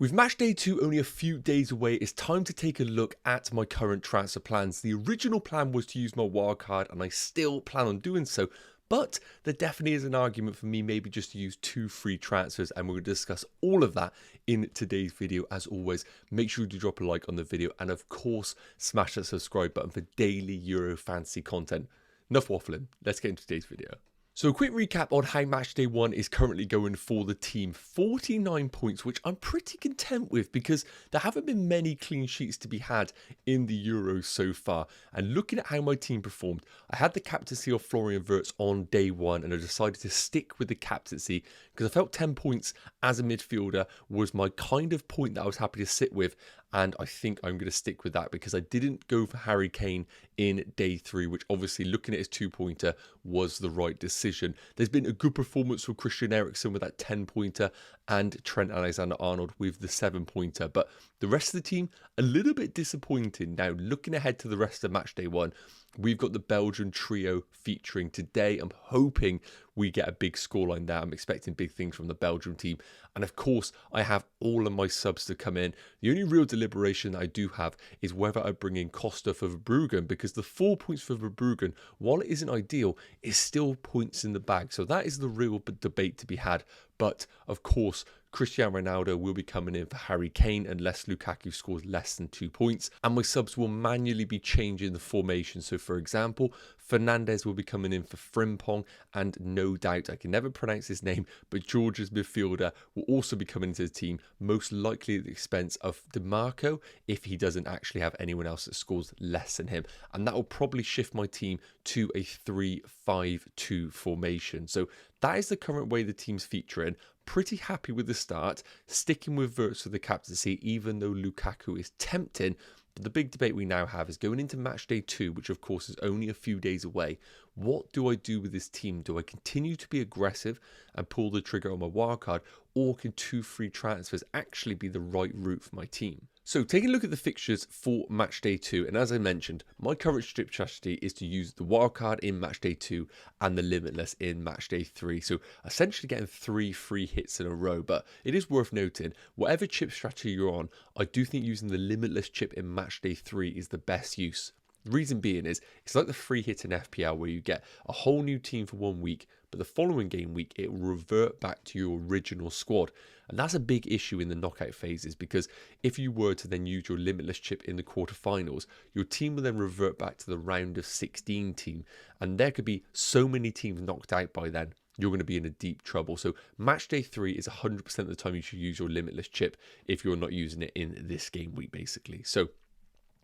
With match day 2 only a few days away, it's time to take a look at my current transfer plans. The original plan was to use my wildcard, and I still plan on doing so, but there definitely is an argument for me maybe just to use 2 free transfers, and we're going to discuss all of that in today's video. As always, make sure to drop a like on the video, and of course, smash that subscribe button for daily Euro Fantasy content. Enough waffling, let's get into today's video. So a quick recap on how match day 1 is currently going for the team. 49 points, which I'm pretty content with because there haven't been many clean sheets to be had in the Euros so far. And looking at how my team performed, I had the captaincy of Florian Wirtz on day 1 and I decided to stick with the captaincy because I felt 10 points as a midfielder was my kind of point that I was happy to sit with. And I think I'm going to stick with that because I didn't go for Harry Kane in day 3, which obviously looking at his 2-pointer was the right decision. There's been a good performance from Christian Eriksen with that 10-pointer and Trent Alexander-Arnold with the 7-pointer. But the rest of the team, a little bit disappointing. Now, looking ahead to the rest of match day 1, we've got the Belgian trio featuring today. I'm hoping we get a big scoreline there. I'm expecting big things from the Belgium team. And of course, I have all of my subs to come in. The only real deliberation that I do have is whether I bring in Costa for Verbruggen, because the 4 points for Verbruggen, while it isn't ideal, is still points in the bag. So that is the real debate to be had. But of course, Cristiano Ronaldo will be coming in for Harry Kane unless Lukaku scores less than 2 points. And my subs will manually be changing the formation. So for example, Fernandes will be coming in for Frimpong, and no doubt, I can never pronounce his name, but Georgia's midfielder will also be coming into the team, most likely at the expense of DeMarco if he doesn't actually have anyone else that scores less than him. And that will probably shift my team to a 3-5-2 formation. So that is the current way the team's featuring. Pretty happy with the start, sticking with Wirtz for the captaincy, even though Lukaku is tempting. But the big debate we now have is going into match day 2, which of course is only a few days away. What do I do with this team? Do I continue to be aggressive and pull the trigger on my wildcard, or can 2 free transfers actually be the right route for my team? So taking a look at the fixtures for match day 2, and as I mentioned, my current strip strategy is to use the wildcard in match day 2 and the limitless in match day 3. So essentially getting 3 free hits in a row. But it is worth noting, whatever chip strategy you're on, I do think using the limitless chip in match day 3 is the best use. The reason being is, it's like the free hit in FPL where you get a whole new team for 1 week, but the following game week, it will revert back to your original squad. And that's a big issue in the knockout phases, because if you were to then use your limitless chip in the quarterfinals, your team will then revert back to the round of 16 team. And there could be so many teams knocked out by then. You're going to be in a deep trouble. So match day 3 is 100% of the time you should use your limitless chip if you're not using it in this game week, basically. So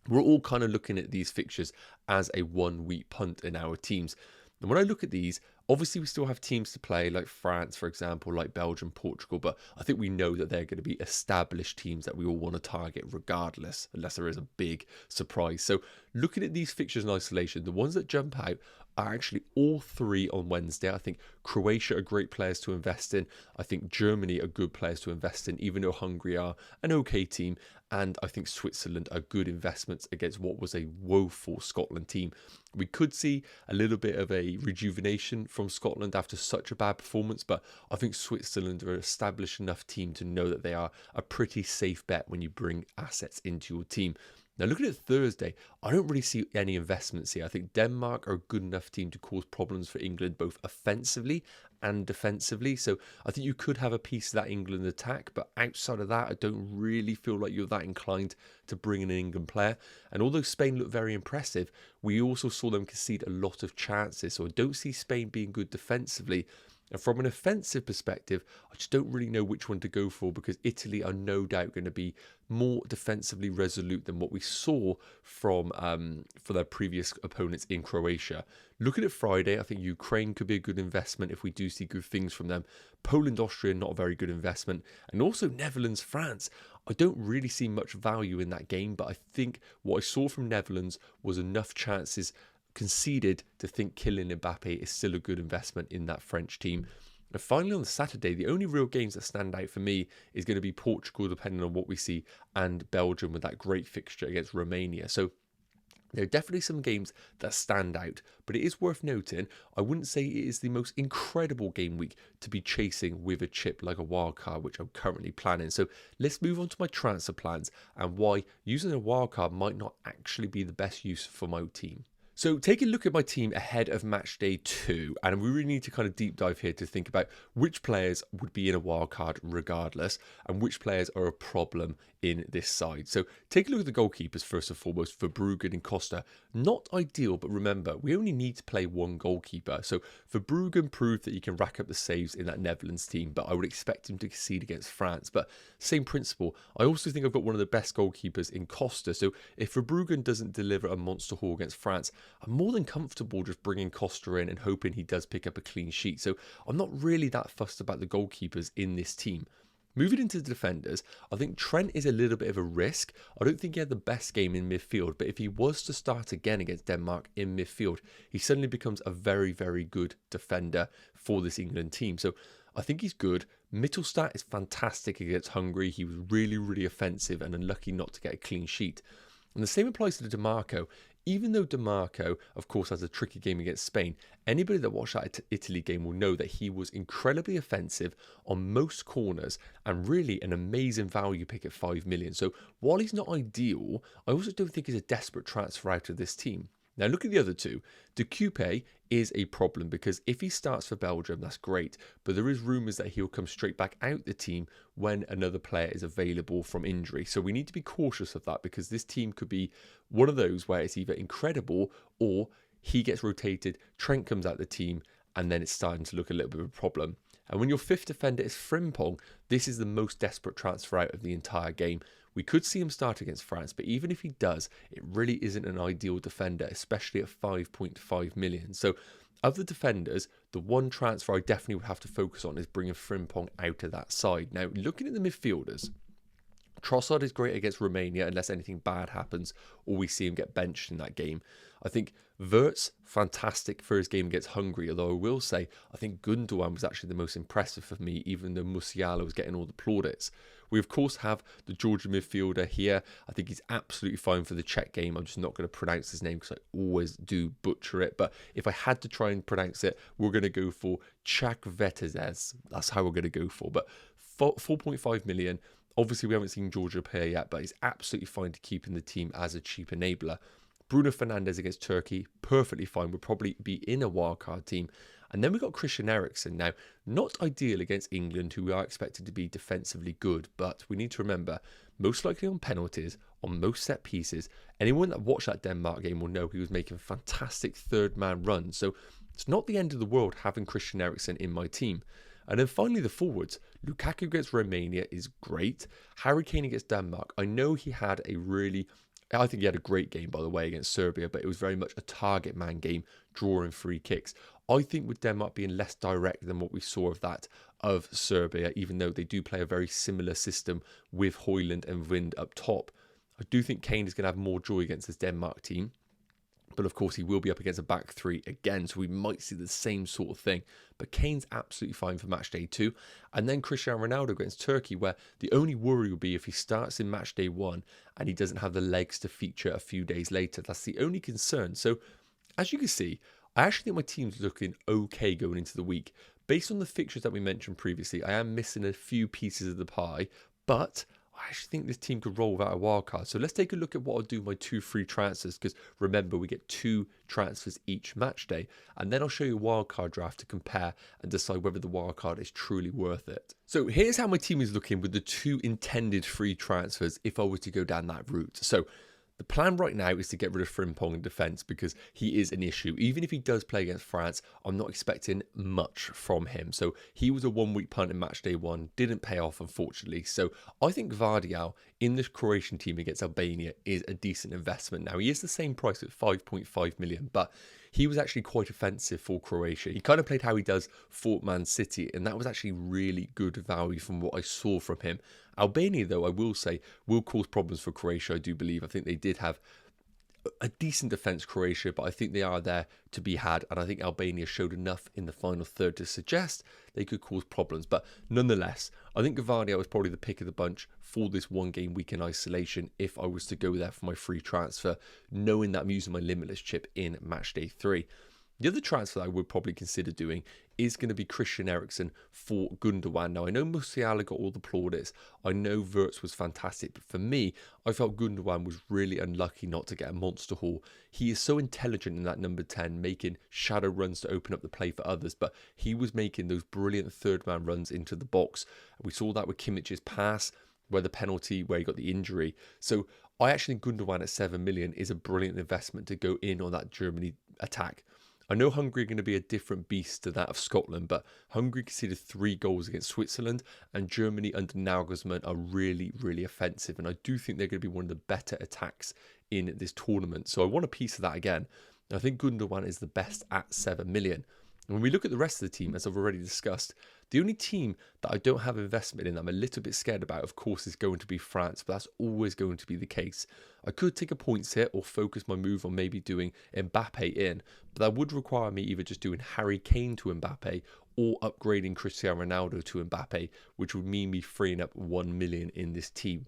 we're all kind of looking at these fixtures as a 1-week punt in our teams. And when I look at these, obviously we still have teams to play like France, for example, like Belgium, Portugal, but I think we know that they're going to be established teams that we all want to target regardless, unless there is a big surprise. So looking at these fixtures in isolation, the ones that jump out are actually all 3 on Wednesday. I think Croatia are great players to invest in. I think Germany are good players to invest in, even though Hungary are an okay team. And I think Switzerland are good investments against what was a woeful Scotland team. We could see a little bit of a rejuvenation from Scotland after such a bad performance, but I think Switzerland are an established enough team to know that they are a pretty safe bet when you bring assets into your team. Now, looking at Thursday, I don't really see any investments here. I think Denmark are a good enough team to cause problems for England, both offensively and defensively. So I think you could have a piece of that England attack, but outside of that, I don't really feel like you're that inclined to bring in an England player. And although Spain looked very impressive, we also saw them concede a lot of chances. So I don't see Spain being good defensively. And from an offensive perspective, I just don't really know which one to go for, because Italy are no doubt going to be more defensively resolute than what we saw from for their previous opponents in Croatia. Looking at Friday, I think Ukraine could be a good investment if we do see good things from them. Poland, Austria, not a very good investment. And also Netherlands, France. I don't really see much value in that game, but I think what I saw from Netherlands was enough chances conceded to think Kylian Mbappe is still a good investment in that French team. And finally, on Saturday, the only real games that stand out for me is going to be Portugal, depending on what we see, and Belgium with that great fixture against Romania. So There are definitely some games that stand out, but it is worth noting, I wouldn't say it is the most incredible game week to be chasing with a chip like a wildcard, which I'm currently planning. So let's move on to my transfer plans and why using a wildcard might not actually be the best use for my team. So take a look at my team ahead of match day 2, and we really need to kind of deep dive here to think about which players would be in a wildcard regardless, and which players are a problem in this side. So take a look at the goalkeepers first and foremost. Verbruggen and Costa, not ideal, but remember, we only need to play one goalkeeper. So Verbruggen proved that he can rack up the saves in that Netherlands team, but I would expect him to concede against France. But same principle, I also think I've got one of the best goalkeepers in Costa. So if Verbruggen doesn't deliver a monster haul against France, I'm more than comfortable just bringing Costa in and hoping he does pick up a clean sheet. So I'm not really that fussed about the goalkeepers in this team. Moving into the defenders, I think Trent is a little bit of a risk. I don't think he had the best game in midfield, but if he was to start again against Denmark in midfield, he suddenly becomes a very, very good defender for this England team. So I think he's good. Mittelstadt is fantastic against Hungary. He was really, really offensive and unlucky not to get a clean sheet. And the same applies to DiMarco. Even though DiMarco, of course, has a tricky game against Spain, anybody that watched that Italy game will know that he was incredibly offensive on most corners and really an amazing value pick at 5 million. So while he's not ideal, I also don't think he's a desperate transfer out of this team. Now look at the other two. De Coupe is a problem because if he starts for Belgium, that's great. But there is rumours that he'll come straight back out the team when another player is available from injury. So we need to be cautious of that because this team could be one of those where it's either incredible or he gets rotated, Trent comes out the team, and then it's starting to look a little bit of a problem. And when your fifth defender is Frimpong, this is the most desperate transfer out of the entire game. We could see him start against France, but even if he does, it really isn't an ideal defender, especially at 5.5 million. So of the defenders, the one transfer I definitely would have to focus on is bringing Frimpong out of that side. Now, looking at the midfielders, Trossard is great against Romania unless anything bad happens or we see him get benched in that game. I think Wirtz, fantastic for his game against Hungary, although I will say I think Gundogan was actually the most impressive for me, even though Musiala was getting all the plaudits. We of course have the Georgian midfielder here. I think he's absolutely fine for the Czech game. I'm just not going to pronounce his name because I always do butcher it. But if I had to try and pronounce it, we're going to go for Chakvetezes. That's how we're going to go for. But 4.5 million. Obviously, we haven't seen Georgia play yet, but he's absolutely fine to keep in the team as a cheap enabler. Bruno Fernandes against Turkey, perfectly fine. Would probably be in a wildcard team. And then we've got Christian Eriksen. Now, not ideal against England, who we are expected to be defensively good, but we need to remember, most likely on penalties, on most set pieces, anyone that watched that Denmark game will know he was making fantastic third-man runs. So it's not the end of the world having Christian Eriksen in my team. And then finally, the forwards. Lukaku against Romania is great. Harry Kane against Denmark. I know he had I think he had a great game, by the way, against Serbia, but it was very much a target man game, drawing free kicks. I think with Denmark being less direct than what we saw of that of Serbia, even though they do play a very similar system with Højlund and Wind up top, I do think Kane is going to have more joy against this Denmark team. But of course, he will be up against a back three again, so we might see the same sort of thing. But Kane's absolutely fine for match day 2. And then Cristiano Ronaldo against Turkey, where the only worry will be if he starts in match day 1 and he doesn't have the legs to feature a few days later. That's the only concern. So, as you can see, I actually think my team's looking okay going into the week. Based on the fixtures that we mentioned previously, I am missing a few pieces of the pie, but I actually think this team could roll without a wildcard. So let's take a look at what I'll do with my 2 free transfers, because remember, we get 2 transfers each match day. And then I'll show you a wildcard draft to compare and decide whether the wildcard is truly worth it. So here's how my team is looking with the 2 intended free transfers if I were to go down that route. So the plan right now is to get rid of Frimpong in defence because he is an issue. Even if he does play against France, I'm not expecting much from him. So he was a 1-week punt in match day 1, didn't pay off, unfortunately. So I think Gvardiol in this Croatian team against Albania is a decent investment. Now, he is the same price at 5.5 million, but he was actually quite offensive for Croatia. He kind of played how he does for Man City, and that was actually really good value from what I saw from him. Albania, though, I will say, will cause problems for Croatia, I do believe. I think they did have a decent defence, Croatia, but I think they are there to be had, and I think Albania showed enough in the final third to suggest they could cause problems. But nonetheless, I think Gvardiol was probably the pick of the bunch for this one game week in isolation if I was to go there for my free transfer, knowing that I'm using my limitless chip in match day 3. The other transfer that I would probably consider doing is going to be Christian Eriksen for Gundogan. Now, I know Musiala got all the plaudits. I know Wirtz was fantastic. But for me, I felt Gundogan was really unlucky not to get a monster haul. He is so intelligent in that number 10, making shadow runs to open up the play for others. But he was making those brilliant third-man runs into the box. We saw that with Kimmich's pass, where the penalty, where he got the injury. So I actually think Gundogan at 7 million is a brilliant investment to go in on that Germany attack. I know Hungary are going to be a different beast to that of Scotland, but Hungary conceded 3 goals against Switzerland, and Germany under Nagelsmann are really, really offensive. And I do think they're going to be one of the better attacks in this tournament. So I want a piece of that again. I think Gundogan is the best at 7 million. When we look at the rest of the team, as I've already discussed, the only team that I don't have investment in, that I'm a little bit scared about, of course, is going to be France, but that's always going to be the case. I could take a points hit or focus my move on maybe doing Mbappe in, but that would require me either just doing Harry Kane to Mbappe or upgrading Cristiano Ronaldo to Mbappe, which would mean me freeing up 1 million in this team.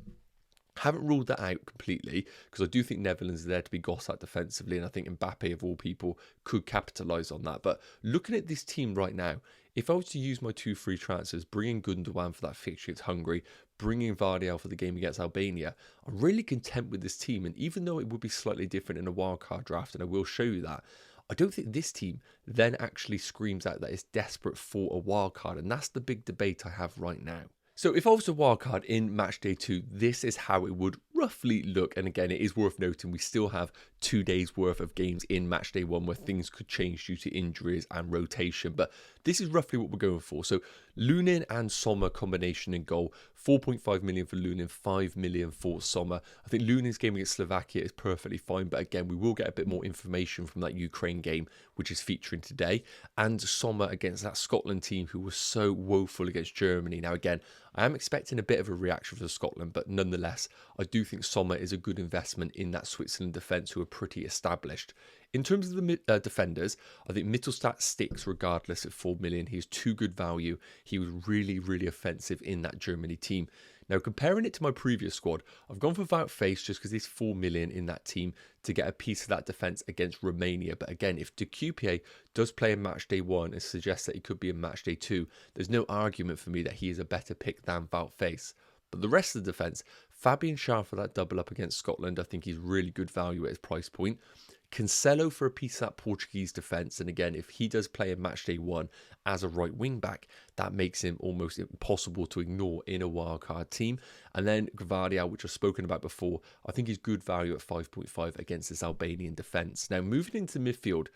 Haven't ruled that out completely, because I do think Netherlands are there to be gossed at defensively, and I think Mbappe, of all people, could capitalise on that. But looking at this team right now, if I was to use my 2 free transfers, bringing Gundogan for that fixture against Hungary, bringing Gvardiol for the game against Albania, I'm really content with this team. And even though it would be slightly different in a wildcard draft, and I will show you that, I don't think this team then actually screams out that it's desperate for a wildcard, and that's the big debate I have right now. So if I was to wildcard in match day 2, this is how it would roughly look. And again, it is worth noting we still have 2 days worth of games in match day 1 where things could change due to injuries and rotation. But this is roughly what we're going for. So Lunin and Sommer combination in goal, 4.5 million for Lunin, 5 million for Sommer. I think Lunin's game against Slovakia is perfectly fine, but again, we will get a bit more information from that Ukraine game, which is featuring today, and Sommer against that Scotland team who was so woeful against Germany. Now again, I am expecting a bit of a reaction for Scotland, but nonetheless, I do think Sommer is a good investment in that Switzerland defence who are pretty established. In terms of the defenders, I think Mittelstadt sticks regardless at 4 million. He's too good value. He was really, really offensive in that Germany team. Now, comparing it to my previous squad, I've gone for Wout Faes just because he's 4 million in that team to get a piece of that defence against Romania. But again, if De Cupier does play in match day 1 and suggests that he could be in match day 2, there's no argument for me that he is a better pick than Wout Faes. But the rest of the defence, Fabian Schär for that double up against Scotland, I think he's really good value at his price point. Cancelo for a piece of that Portuguese defence, and again, if he does play in match day 1 as a right wing back, that makes him almost impossible to ignore in a wildcard team. And then Gvardiol, which I've spoken about before, I think he's good value at 5.5 against this Albanian defence. Now, moving into midfield,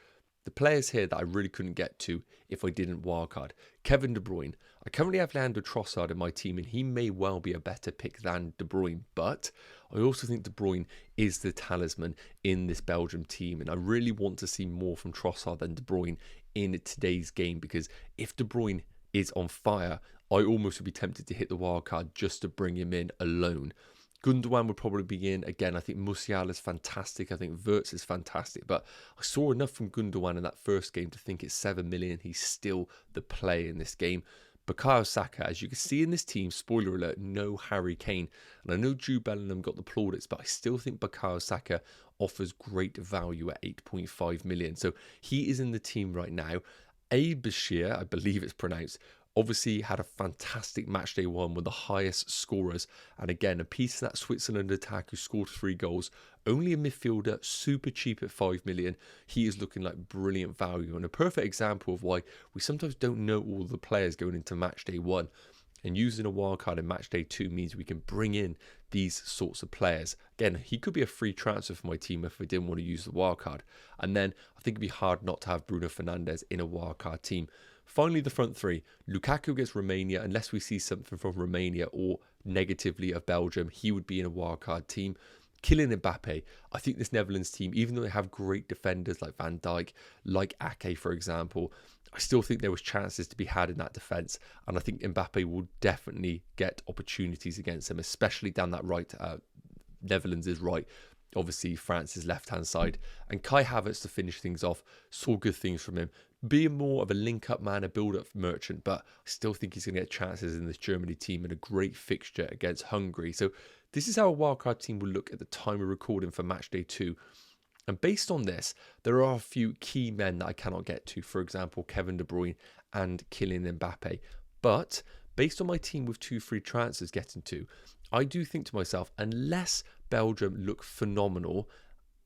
the players here that I really couldn't get to if I didn't wildcard. Kevin De Bruyne. I currently have Leandro Trossard in my team, and he may well be a better pick than De Bruyne, but I also think De Bruyne is the talisman in this Belgium team, and I really want to see more from Trossard than De Bruyne in today's game, because if De Bruyne is on fire, I almost would be tempted to hit the wildcard just to bring him in alone. Gundogan would probably be in. Again, I think Musiala is fantastic. I think Wirtz is fantastic. But I saw enough from Gundogan in that first game to think it's 7 million. He's still the play in this game. Bukayo Saka, as you can see in this team, spoiler alert, no Harry Kane. And I know Jude Bellingham got the plaudits, but I still think Bukayo Saka offers great value at 8.5 million. So he is in the team right now. Bashir, I believe it's pronounced, obviously had a fantastic match day 1 with the highest scorers, and again a piece of that Switzerland attack who scored 3 goals, only a midfielder, super cheap at 5 million. He is looking like brilliant value and a perfect example of why we sometimes don't know all the players going into match day 1, and using a wildcard in match day 2 means we can bring in these sorts of players. Again, he could be a free transfer for my team if I didn't want to use the wildcard, and then I think it'd be hard not to have Bruno Fernandes in a wildcard team. Finally, the front 3. Lukaku against Romania. Unless we see something from Romania or negatively of Belgium, he would be in a wildcard team. Kylian Mbappe. I think this Netherlands team, even though they have great defenders like Van Dijk, like Ake, for example, I still think there was chances to be had in that defence. And I think Mbappe will definitely get opportunities against them, especially down that right. Netherlands is right. obviously France's left-hand side. And Kai Havertz, to finish things off, saw good things from him. Being more of a link-up man, a build-up merchant, but I still think he's going to get chances in this Germany team and a great fixture against Hungary. So this is how a wildcard team will look at the time of recording for match day 2. And based on this, there are a few key men that I cannot get to. For example, Kevin De Bruyne and Kylian Mbappe. But based on my team with 2 free transfers getting to, I do think to myself, unless Belgium look phenomenal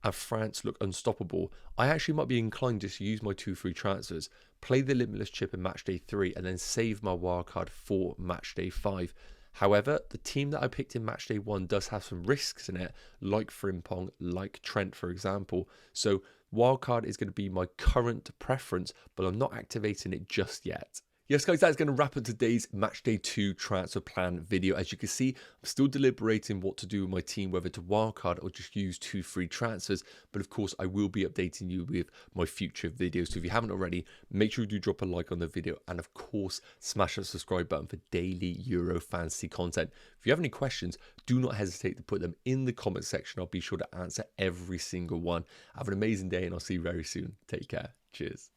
and France look unstoppable, I actually might be inclined just to use my 2 free transfers, play the limitless chip in match day 3, and then save my wildcard for match day 5. However, the team that I picked in match day 1 does have some risks in it, like Frimpong, like Trent, for example. So wildcard is going to be my current preference, but I'm not activating it just yet. Yes, guys, that's going to wrap up today's match day 2 transfer plan video. As you can see, I'm still deliberating what to do with my team, whether to wildcard or just use 2 free transfers. But of course, I will be updating you with my future videos. So if you haven't already, make sure you do drop a like on the video. And of course, smash that subscribe button for daily Euro Fantasy content. If you have any questions, do not hesitate to put them in the comment section. I'll be sure to answer every single one. Have an amazing day and I'll see you very soon. Take care. Cheers.